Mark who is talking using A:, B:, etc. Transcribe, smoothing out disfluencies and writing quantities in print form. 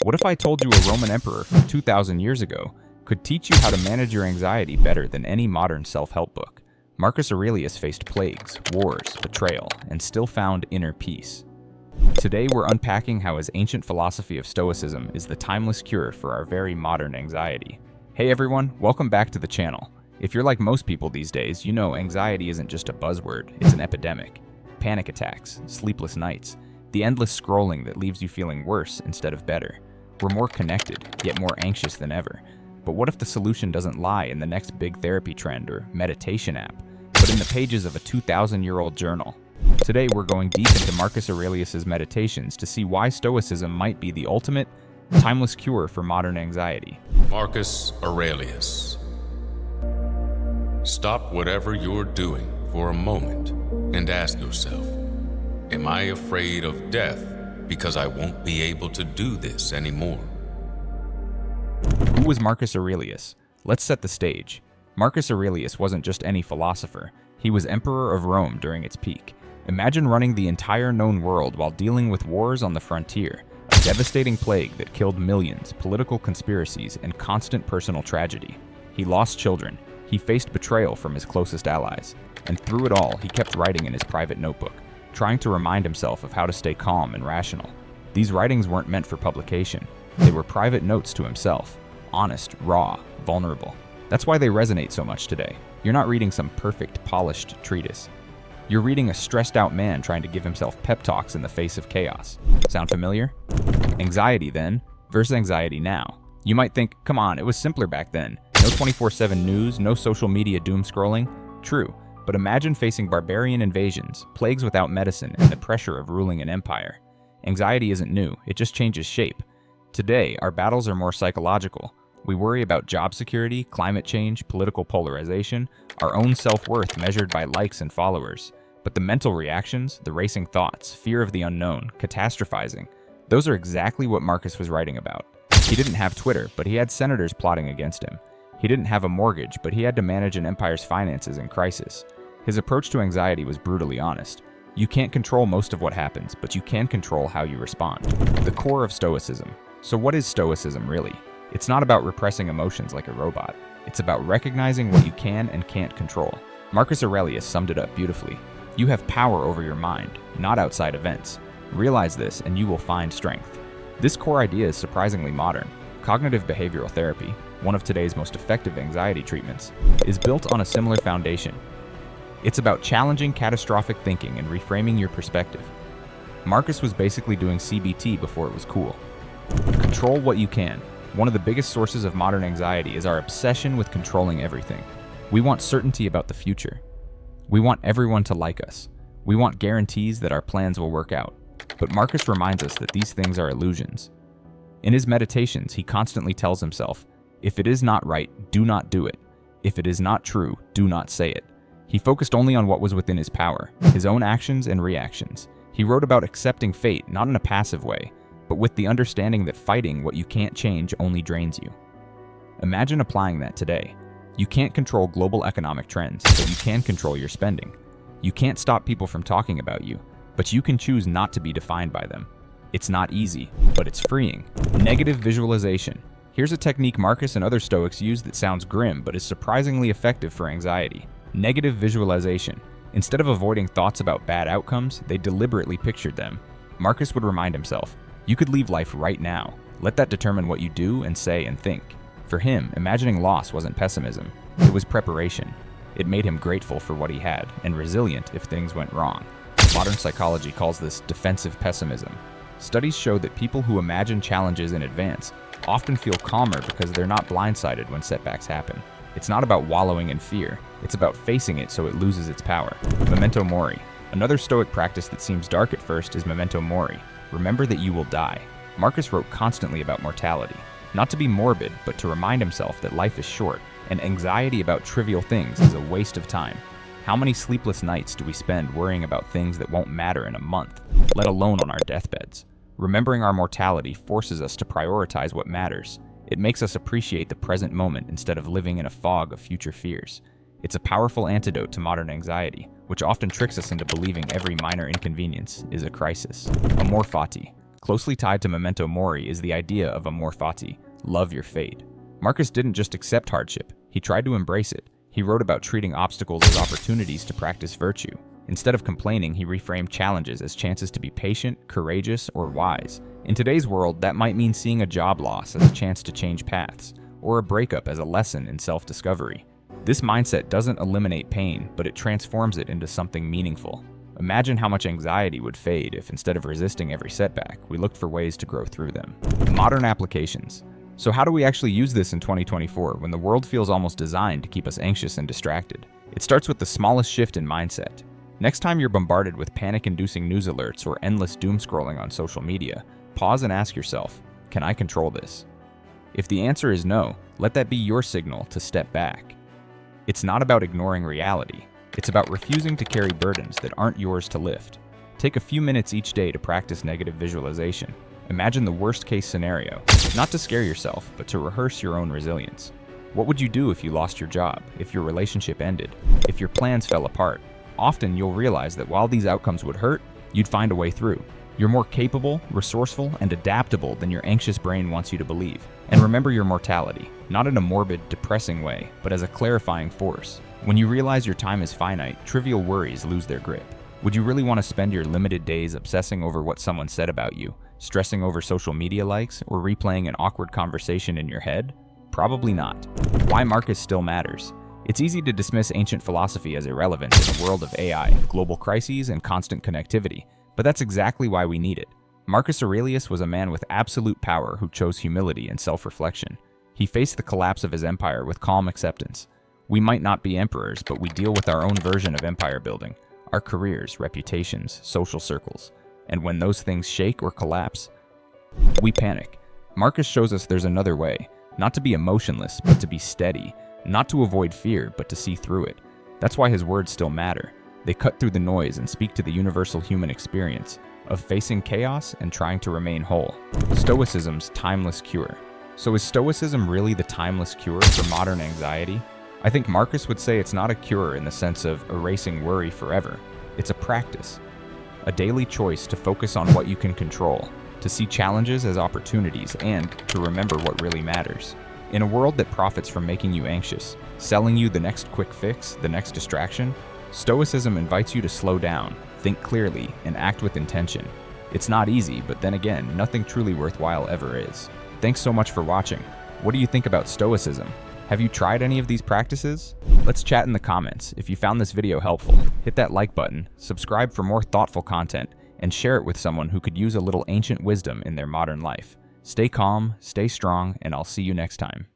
A: What if I told you a Roman emperor from 2,000 years ago could teach you how to manage your anxiety better than any modern self-help book? Marcus Aurelius faced plagues, wars, betrayal, and still found inner peace. Today we're unpacking how his ancient philosophy of Stoicism is the timeless cure for our very modern anxiety. Hey everyone, welcome back to the channel. If you're like most people these days, you know anxiety isn't just a buzzword, it's an epidemic. Panic attacks, sleepless nights, the endless scrolling that leaves you feeling worse instead of better. We're more connected, yet more anxious than ever. But what if the solution doesn't lie in the next big therapy trend or meditation app, but in the pages of a 2,000-year-old journal? Today we're going deep into Marcus Aurelius' meditations to see why Stoicism might be the ultimate, timeless cure for modern anxiety.
B: Marcus Aurelius. Stop whatever you're doing for a moment and ask yourself, am I afraid of death because I won't be able to do this anymore?
A: Who was Marcus Aurelius? Let's set the stage. Marcus Aurelius wasn't just any philosopher. He was emperor of Rome during its peak. Imagine running the entire known world while dealing with wars on the frontier, a devastating plague that killed millions, political conspiracies, and constant personal tragedy. He lost children. He faced betrayal from his closest allies. And through it all, he kept writing in his private notebook, trying to remind himself of how to stay calm and rational. These writings weren't meant for publication. They were private notes to himself, honest, raw, vulnerable. That's why they resonate so much today. You're not reading some perfect, polished treatise. You're reading a stressed-out man trying to give himself pep talks in the face of chaos. Sound familiar? Anxiety then, versus anxiety now. You might think, come on, it was simpler back then. No 24/7 news, no social media doom scrolling. True. But imagine facing barbarian invasions, plagues without medicine, and the pressure of ruling an empire. Anxiety isn't new, it just changes shape. Today, our battles are more psychological. We worry about job security, climate change, political polarization, our own self-worth measured by likes and followers. But the mental reactions, the racing thoughts, fear of the unknown, catastrophizing, those are exactly what Marcus was writing about. He didn't have Twitter, but he had senators plotting against him. He didn't have a mortgage, but he had to manage an empire's finances in crisis. His approach to anxiety was brutally honest. You can't control most of what happens, but you can control how you respond. The core of Stoicism. So what is Stoicism really? It's not about repressing emotions like a robot. It's about recognizing what you can and can't control. Marcus Aurelius summed it up beautifully. You have power over your mind, not outside events. Realize this and you will find strength. This core idea is surprisingly modern. Cognitive behavioral therapy, one of today's most effective anxiety treatments, is built on a similar foundation. It's about challenging catastrophic thinking and reframing your perspective. Marcus was basically doing CBT before it was cool. Control what you can. One of the biggest sources of modern anxiety is our obsession with controlling everything. We want certainty about the future. We want everyone to like us. We want guarantees that our plans will work out. But Marcus reminds us that these things are illusions. In his meditations, he constantly tells himself, if it is not right, do not do it. If it is not true, do not say it. He focused only on what was within his power, his own actions and reactions. He wrote about accepting fate, not in a passive way, but with the understanding that fighting what you can't change only drains you. Imagine applying that today. You can't control global economic trends, but you can control your spending. You can't stop people from talking about you, but you can choose not to be defined by them. It's not easy, but it's freeing. Negative visualization. Here's a technique Marcus and other Stoics use that sounds grim, but is surprisingly effective for anxiety. Negative visualization. Instead of avoiding thoughts about bad outcomes, they deliberately pictured them. Marcus would remind himself, you could leave life right now. Let that determine what you do and say and think. For him, imagining loss wasn't pessimism. It was preparation. It made him grateful for what he had and resilient if things went wrong. Modern psychology calls this defensive pessimism. Studies show that people who imagine challenges in advance often feel calmer because they're not blindsided when setbacks happen. It's not about wallowing in fear. It's about facing it so it loses its power. Memento mori. Another Stoic practice that seems dark at first is memento mori. Remember that you will die. Marcus wrote constantly about mortality. Not to be morbid, but to remind himself that life is short, and anxiety about trivial things is a waste of time. How many sleepless nights do we spend worrying about things that won't matter in a month, let alone on our deathbeds? Remembering our mortality forces us to prioritize what matters. It makes us appreciate the present moment instead of living in a fog of future fears. It's a powerful antidote to modern anxiety, which often tricks us into believing every minor inconvenience is a crisis. Amor fati. Closely tied to memento mori is the idea of amor fati, love your fate. Marcus didn't just accept hardship, he tried to embrace it. He wrote about treating obstacles as opportunities to practice virtue. Instead of complaining, he reframed challenges as chances to be patient, courageous, or wise. In today's world, that might mean seeing a job loss as a chance to change paths, or a breakup as a lesson in self-discovery. This mindset doesn't eliminate pain, but it transforms it into something meaningful. Imagine how much anxiety would fade if, instead of resisting every setback, we looked for ways to grow through them. Modern applications. So how do we actually use this in 2024 when the world feels almost designed to keep us anxious and distracted? It starts with the smallest shift in mindset. Next time you're bombarded with panic-inducing news alerts or endless doom scrolling on social media, pause and ask yourself, can I control this? If the answer is no, let that be your signal to step back. It's not about ignoring reality. It's about refusing to carry burdens that aren't yours to lift. Take a few minutes each day to practice negative visualization. Imagine the worst-case scenario, not to scare yourself, but to rehearse your own resilience. What would you do if you lost your job, if your relationship ended, if your plans fell apart? Often you'll realize that while these outcomes would hurt, you'd find a way through. You're more capable, resourceful, and adaptable than your anxious brain wants you to believe. And remember your mortality, not in a morbid, depressing way, but as a clarifying force. When you realize your time is finite, trivial worries lose their grip. Would you really want to spend your limited days obsessing over what someone said about you, stressing over social media likes, or replaying an awkward conversation in your head? Probably not. Why Marcus still matters. It's easy to dismiss ancient philosophy as irrelevant in a world of AI, global crises, and constant connectivity, but that's exactly why we need it. Marcus Aurelius was a man with absolute power who chose humility and self-reflection. He faced the collapse of his empire with calm acceptance. We might not be emperors, but we deal with our own version of empire building, our careers, reputations, social circles. And when those things shake or collapse, we panic. Marcus shows us there's another way, not to be emotionless, but to be steady, not to avoid fear, but to see through it. That's why his words still matter. They cut through the noise and speak to the universal human experience of facing chaos and trying to remain whole. Stoicism's timeless cure. So is Stoicism really the timeless cure for modern anxiety? I think Marcus would say it's not a cure in the sense of erasing worry forever. It's a practice, a daily choice to focus on what you can control, to see challenges as opportunities, and to remember what really matters. In a world that profits from making you anxious, selling you the next quick fix, the next distraction, Stoicism invites you to slow down, think clearly, and act with intention. It's not easy, but then again, nothing truly worthwhile ever is. Thanks so much for watching. What do you think about Stoicism? Have you tried any of these practices? Let's chat in the comments. If you found this video helpful, hit that like button, subscribe for more thoughtful content, and share it with someone who could use a little ancient wisdom in their modern life. Stay calm, stay strong, and I'll see you next time.